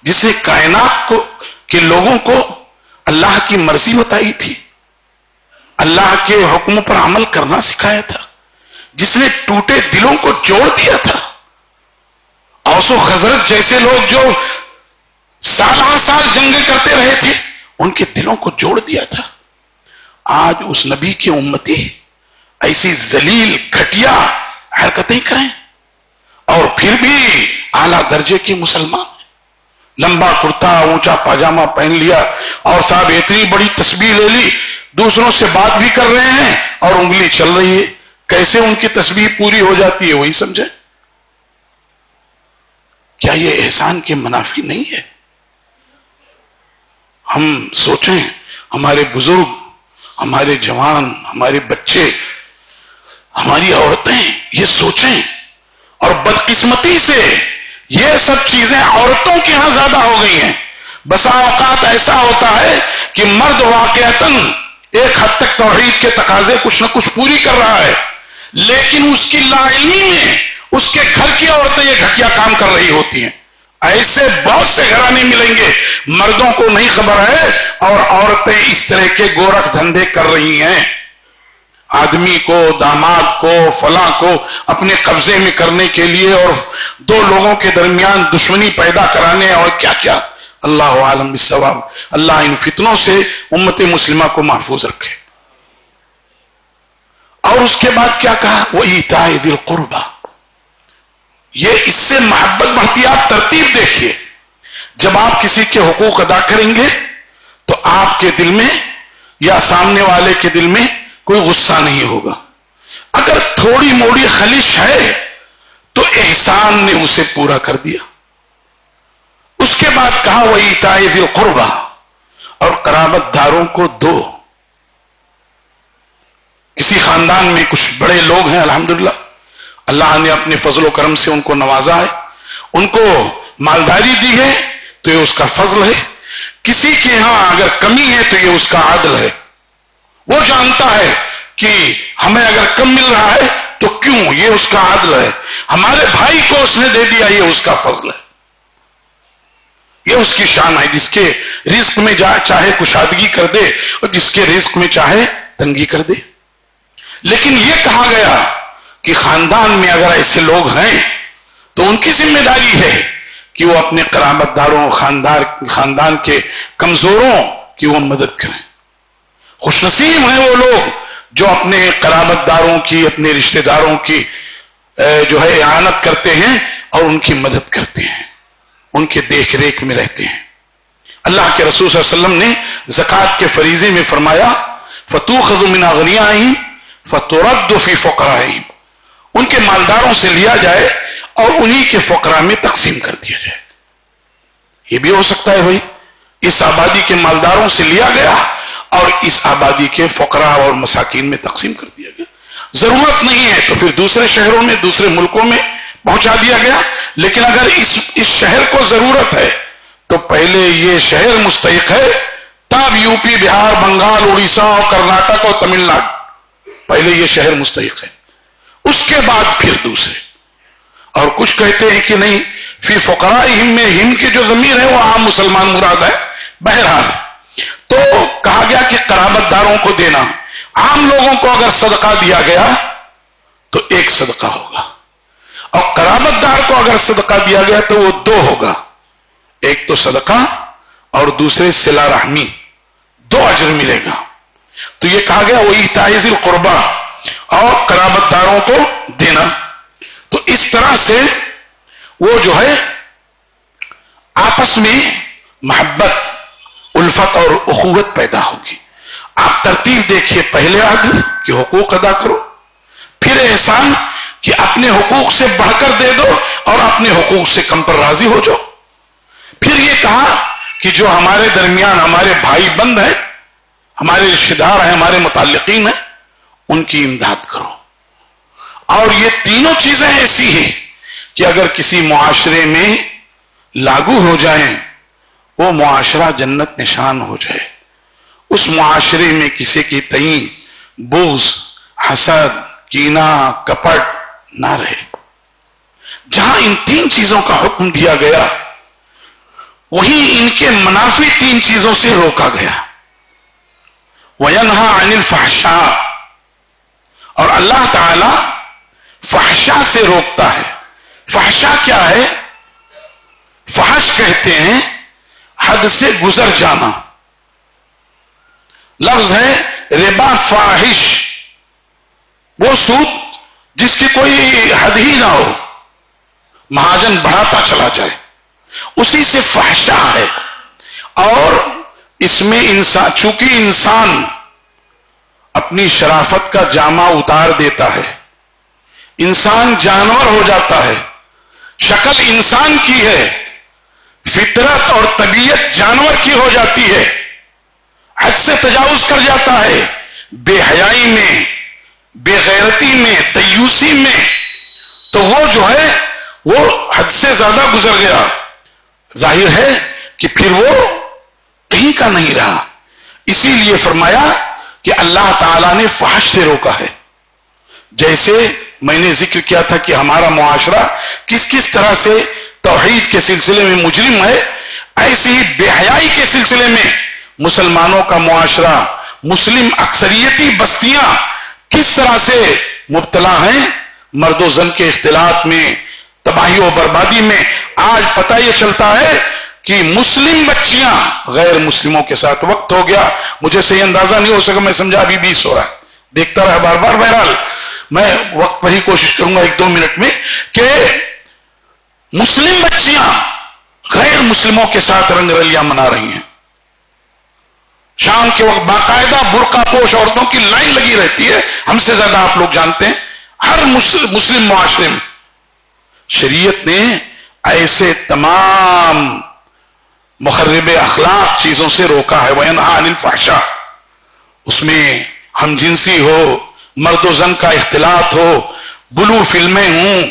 جس نے کائنات کو کے لوگوں کو اللہ کی مرضی بتائی تھی، اللہ کے حکم پر عمل کرنا سکھایا تھا، جس نے ٹوٹے دلوں کو جوڑ دیا تھا. اوس و خزرج جیسے لوگ جو سالہ سال جنگیں کرتے رہے تھے ان کے دلوں کو جوڑ دیا تھا. آج اس نبی کے امتی ایسی ذلیل گھٹیا حرکتیں کریں اور پھر بھی اعلیٰ درجے کے مسلمان ہیں. لمبا کرتا، اونچا پاجامہ پہن لیا اور صاحب اتنی بڑی تسبیح لے لی، دوسروں سے بات بھی کر رہے ہیں اور انگلی چل رہی ہے. کیسے ان کی تسبیح پوری ہو جاتی ہے وہی سمجھے. کیا یہ احسان کے منافی نہیں ہے؟ ہم سوچیں، ہمارے بزرگ، ہمارے جوان، ہمارے بچے، ہماری عورتیں یہ سوچیں. اور بدقسمتی سے یہ سب چیزیں عورتوں کے ہاں زیادہ ہو گئی ہیں. بسا اوقات ایسا ہوتا ہے کہ مرد واقعتاً ایک حد تک توحید کے تقاضے کچھ نہ کچھ پوری کر رہا ہے، لیکن اس کی لا علمی میں اس کے گھر کی عورتیں یہ گھٹیا کام کر رہی ہوتی ہیں. ایسے بہت سے گھرانے ملیں گے مردوں کو نہیں خبر ہے اور عورتیں اس طرح کے گورکھ دھندے کر رہی ہیں. آدمی کو، داماد کو، فلاں کو اپنے قبضے میں کرنے کے لیے اور دو لوگوں کے درمیان دشمنی پیدا کرانے اور کیا کیا. اللہ عالم بالصواب. اللہ ان فتنوں سے امت مسلمہ کو محفوظ رکھے. اور اس کے بعد کیا کہا؟ وَإِيتَاءِ ذِي الْقُرْبَى. یہ اس سے محبت بڑھتی. آپ ترتیب دیکھیے، جب آپ کسی کے حقوق ادا کریں گے تو آپ کے دل میں یا سامنے والے کے دل میں کوئی غصہ نہیں ہوگا. اگر تھوڑی موڑی خلش ہے تو احسان نے اسے پورا کر دیا. اس کے بعد کہا وَإِيتَاءِ ذِي الْقُرْبَى، اور قرابت داروں کو دو. کسی خاندان میں کچھ بڑے لوگ ہیں، الحمدللہ اللہ نے اپنے فضل و کرم سے ان کو نوازا ہے، ان کو مالداری دی ہے تو یہ اس کا فضل ہے. کسی کے ہاں اگر کمی ہے تو یہ اس کا عدل ہے. وہ جانتا ہے کہ ہمیں اگر کم مل رہا ہے تو کیوں، یہ اس کا عدل ہے. ہمارے بھائی کو اس نے دے دیا، یہ اس کا فضل ہے، یہ اس کی شان ہے. جس کے رزق میں چاہے کشادگی کر دے اور جس کے رزق میں چاہے تنگی کر دے. لیکن یہ کہا گیا کہ خاندان میں اگر ایسے لوگ ہیں تو ان کی ذمہ داری ہے کہ وہ اپنے قرابت داروں، خاندان کے کمزوروں کی وہ مدد کریں. خوش نصیب ہیں وہ لوگ جو اپنے قرابت داروں کی، اپنے رشتہ داروں کی جو ہے اعانت کرتے ہیں اور ان کی مدد کرتے ہیں، ان کے دیکھ ریکھ میں رہتے ہیں. اللہ کے رسول صلی اللہ علیہ وسلم نے زکوٰۃ کے فریضے میں فرمایا فَتُؤْخَذُ مِنْ أَغْنِيَائِهِمْ فَتُرَدُّ فِي فُقَرَائِهِمْ. ان کے مالداروں سے لیا جائے اور انہی کے فقراء میں تقسیم کر دیا جائے. یہ بھی ہو سکتا ہے بھائی، اس آبادی کے مالداروں سے لیا گیا اور اس آبادی کے فقراء اور مساکین میں تقسیم کر دیا گیا. ضرورت نہیں ہے تو پھر دوسرے شہروں میں، دوسرے ملکوں میں پہنچا دیا گیا. لیکن اگر اس شہر کو ضرورت ہے تو پہلے یہ شہر مستحق ہے، تب یو پی، بہار، بنگال، اڑیسہ اور کرناٹک اور تمل ناڈو، پہلے یہ شہر مستحق ہے، اس کے بعد پھر دوسرے. اور کچھ کہتے ہیں کہ نہیں، فی فقرائہم میں ہم کی جو ضمیر ہے وہ عام مسلمان مراد ہے. بہرحال تو کہا گیا کہ قرابت داروں کو دینا. عام لوگوں کو اگر صدقہ دیا گیا تو ایک صدقہ ہوگا، اور قرابت دار کو اگر صدقہ دیا گیا تو وہ دو ہوگا. ایک تو صدقہ اور دوسرے صلہ رحمی، دو اجر ملے گا. تو یہ کہا گیا وَإِيتَاءِ ذِي الْقُرْبَى، اور قرابت داروں کو دینا. تو اس طرح سے وہ جو ہے آپس میں محبت، الفت اور اخوت پیدا ہوگی. آپ ترتیب دیکھیے، پہلے عدل کہ حقوق ادا کرو، پھر احسان کہ اپنے حقوق سے بڑھ کر دے دو اور اپنے حقوق سے کم پر راضی ہو جاؤ. پھر یہ کہا کہ جو ہمارے درمیان ہمارے بھائی بند ہیں، ہمارے رشتہ دار ہیں، ہمارے متعلقین ہیں، ان کی امداد کرو. اور یہ تینوں چیزیں ایسی ہیں کہ اگر کسی معاشرے میں لاگو ہو جائیں، وہ معاشرہ جنت نشان ہو جائے. اس معاشرے میں کسی کی تئیں بغض، حسد، کینہ، کپٹ نہ رہے. جہاں ان تین چیزوں کا حکم دیا گیا وہیں ان کے منافی تین چیزوں سے روکا گیا. وَيَنْهَا عَنِ الْفَحْشَاءِ، اور اللہ تعالی فحشا سے روکتا ہے. فحشا کیا ہے؟ فحش کہتے ہیں حد سے گزر جانا. لفظ ہے ربا فاحش، وہ سود جس کی کوئی حد ہی نہ ہو، مہاجن بڑھاتا چلا جائے، اسی سے فحشا ہے. اور اس میں چونکہ انسان اپنی شرافت کا جامہ اتار دیتا ہے، انسان جانور ہو جاتا ہے، شکل انسان کی ہے، فطرت اور طبیعت جانور کی ہو جاتی ہے، حد سے تجاوز کر جاتا ہے، بے حیائی میں، بے غیرتی میں، دیوسی میں، تو وہ جو ہے وہ حد سے زیادہ گزر گیا. ظاہر ہے کہ پھر وہ کہیں کا نہیں رہا. اسی لیے فرمایا کہ اللہ تعالیٰ نے فحش سے روکا ہے. جیسے میں نے ذکر کیا تھا کہ ہمارا معاشرہ کس کس طرح سے توحید کے سلسلے میں مجرم ہے، ایسی ہی بے حیائی کے سلسلے میں مسلمانوں کا معاشرہ، مسلم اکثریتی بستیاں کس طرح سے مبتلا ہیں مرد و زن کے اختلاط میں، تباہی و بربادی میں۔ آج پتہ یہ چلتا ہے کہ مسلم بچیاں غیر مسلموں کے ساتھ، وقت ہو گیا مجھے صحیح اندازہ نہیں ہو سکا، میں سمجھا ابھی 20 ہو رہا ہے، دیکھتا رہا بار بار، بہرحال میں وقت پر ہی کوشش کروں گا 1-2 منٹ میں، کہ مسلم بچیاں غیر مسلموں کے ساتھ رنگ رلیاں منا رہی ہیں۔ شام کے وقت باقاعدہ برقع پوش عورتوں کی لائن لگی رہتی ہے، ہم سے زیادہ آپ لوگ جانتے ہیں، ہر مسلم معاشرے میں۔ شریعت نے ایسے تمام مخرب اخلاق چیزوں سے روکا ہے، وَيَنْهَا عَنِ الْفَحْشَاءِ، اس میں ہم جنسی ہو، مرد و زن کا اختلاط ہو، بلو فلمیں ہوں،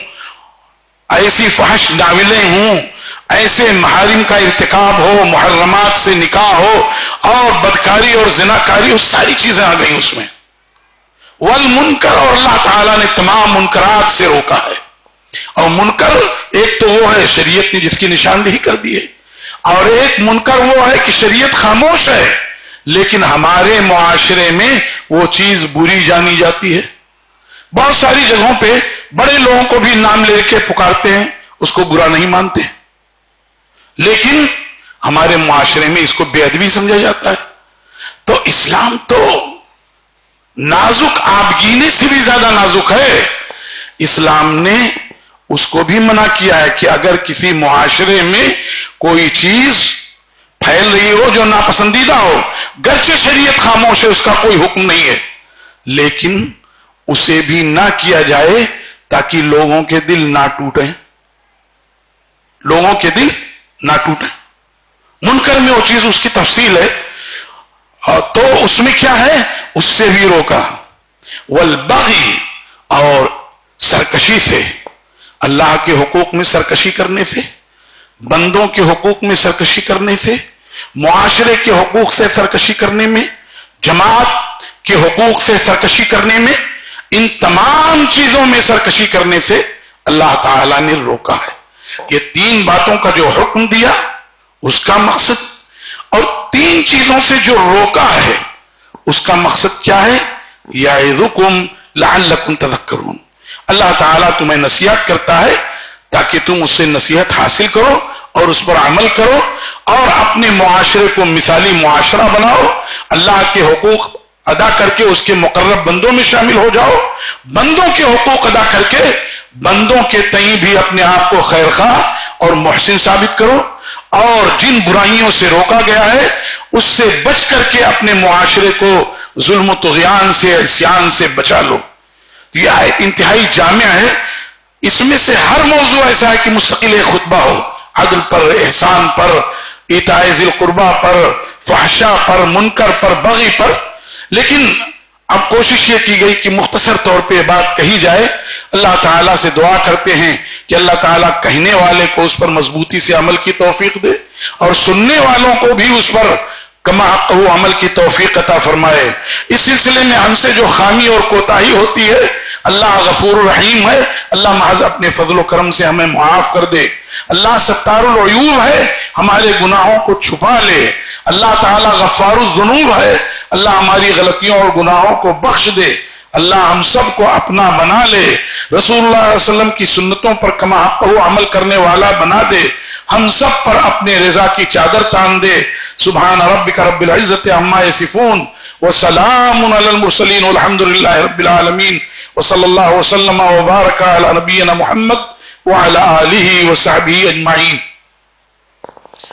ایسی فحش ناولیں ہوں، ایسے محارم کا ارتکاب ہو، محرمات سے نکاح ہو، اور بدکاری اور زناکاری، اس ساری چیزیں آ گئیں اس میں۔ والمنکر، اور اللہ تعالیٰ نے تمام منکرات سے روکا ہے۔ اور منکر ایک تو وہ ہے شریعت نے جس کی نشاندہی کر دی ہے، اور ایک منکر وہ ہے کہ شریعت خاموش ہے لیکن ہمارے معاشرے میں وہ چیز بری جانی جاتی ہے۔ بہت ساری جگہوں پہ بڑے لوگوں کو بھی نام لے کے پکارتے ہیں، اس کو برا نہیں مانتے، لیکن ہمارے معاشرے میں اس کو بے ادبی سمجھا جاتا ہے۔ تو اسلام تو نازک آبگینے سے بھی زیادہ نازک ہے۔ اسلام نے اس کو بھی منع کیا ہے کہ اگر کسی معاشرے میں کوئی چیز پھیل رہی ہو جو ناپسندیدہ ہو، گرچہ شریعت خاموش ہے، اس کا کوئی حکم نہیں ہے، لیکن اسے بھی نہ کیا جائے تاکہ لوگوں کے دل نہ ٹوٹیں، لوگوں کے دل نہ ٹوٹیں۔ منکر میں وہ چیز اس کی تفصیل ہے، تو اس میں کیا ہے، اس سے بھی روکا۔ والبغی، اور سرکشی سے، اللہ کے حقوق میں سرکشی کرنے سے، بندوں کے حقوق میں سرکشی کرنے سے، معاشرے کے حقوق سے سرکشی کرنے میں، جماعت کے حقوق سے سرکشی کرنے میں، ان تمام چیزوں میں سرکشی کرنے سے اللہ تعالیٰ نے روکا ہے۔ یہ 3 باتوں کا جو حکم دیا اس کا مقصد، اور 3 چیزوں سے جو روکا ہے اس کا مقصد کیا ہے؟ یعظکم لعلکم تذکرون، اللہ تعالیٰ تمہیں نصیحت کرتا ہے تاکہ تم اس سے نصیحت حاصل کرو اور اس پر عمل کرو، اور اپنے معاشرے کو مثالی معاشرہ بناؤ، اللہ کے حقوق ادا کر کے اس کے مقرب بندوں میں شامل ہو جاؤ، بندوں کے حقوق ادا کر کے بندوں کے تئیں بھی اپنے آپ کو خیر خواہ اور محسن ثابت کرو، اور جن برائیوں سے روکا گیا ہے اس سے بچ کر کے اپنے معاشرے کو ظلم و طغیان سے، عصیان سے بچا لو۔ یہ آیت انتہائی جامع ہے، اس میں سے ہر موضوع ایسا ہے کہ مستقل ایک خطبہ ہو، عدل پر، احسان پر، ایتاء ذی القربہ پر، فحشاء پر، منکر پر، بغی پر، لیکن اب کوشش یہ کی گئی کہ مختصر طور پہ بات کہی جائے۔ اللہ تعالیٰ سے دعا کرتے ہیں کہ اللہ تعالیٰ کہنے والے کو اس پر مضبوطی سے عمل کی توفیق دے، اور سننے والوں کو بھی اس پر کما حقہ عمل کی توفیق عطا فرمائے۔ اس سلسلے میں ہم سے جو خامی اور کوتاہی ہوتی ہے، اللہ غفور الرحیم ہے، اللہ محض اپنے فضل و کرم سے ہمیں معاف کر دے۔ اللہ ستار العیوب ہے، ہمارے گناہوں کو چھپا لے۔ اللہ تعالیٰ غفار الذنوب ہے، اللہ ہماری غلطیوں اور گناہوں کو بخش دے۔ اللہ ہم سب کو اپنا بنا لے، رسول اللہ صلی اللہ علیہ وسلم کی سنتوں پر کما حقہ عمل کرنے والا بنا دے، ہم سب پر اپنے رضا کی چادر تان دے۔ سبحان ربک رب العزت عما یصفون وسلام علی المرسلین والحمد للہ رب العالمین، وصلی اللہ وسلم وبارک علی نبینا محمد وعلی آلہ وصحبہ اجمعین۔